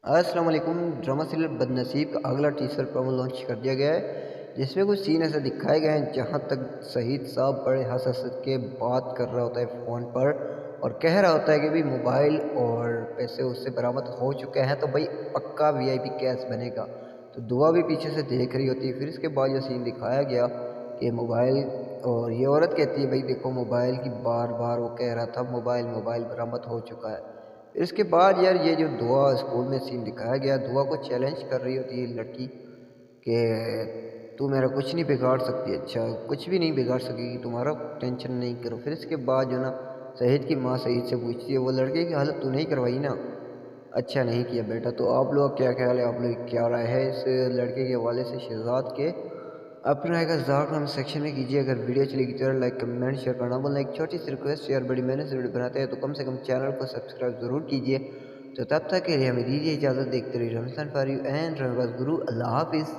السلام علیکم۔ Drama serial بدنصیب کا اگلا ٹیسر پرومو لانچ کر دیا گیا ہے، جس میں کچھ سین ایسے دکھائے گئے ہیں جہاں تک شہید صاحب بڑے ہنس کے بات کر رہا ہوتا ہے فون پر اور کہہ رہا ہوتا ہے کہ بھی موبائل اور پیسے اس سے برآمد ہو چکے ہیں تو بھائی پکا وی آئی پی کیس بنے گا۔ تو دعا بھی پیچھے سے دیکھ رہی ہوتی ہے۔ پھر اس کے بعد یہ سین دکھایا گیا کہ موبائل، اور یہ عورت کہتی ہے بھائی دیکھو موبائل کی بار بار وہ کہہ رہا تھا موبائل برآمد ہو چکا ہے۔ اس کے بعد یار یہ جو دعا اسکول میں سین دکھایا گیا، دعا کو چیلنج کر رہی ہوتی ہے لڑکی کہ تو میرا کچھ نہیں بگاڑ سکتی، اچھا کچھ بھی نہیں بگاڑ سکے گی تمہارا، ٹینشن نہیں کرو۔ پھر اس کے بعد جو نا شہید کی ماں شہید سے پوچھتی ہے وہ لڑکے کی حالت تو نہیں کروائی نا؟ اچھا نہیں کیا بیٹا۔ تو آپ لوگ کیا خیال ہے، آپ لوگ کیا رائے ہے اس لڑکے کے حوالے سے شہزاد کے؟ اپنا رائے کا اظہار کمنٹ سیکشن میں کیجیے۔ اگر ویڈیو چلے گی تو لائک کمنٹ شیئر کرنا بولنا۔ ایک چھوٹی سی ریکویسٹ، یار بڑی محنت سے ویڈیو بناتے ہیں تو کم سے کم چینل کو سبسکرائب ضرور کیجیے۔ تو تب تک کے لیے ہمیں دیجیے اجازت، دیکھتے رہیے رمضان فار یو اینڈ گرو۔ اللہ حافظ۔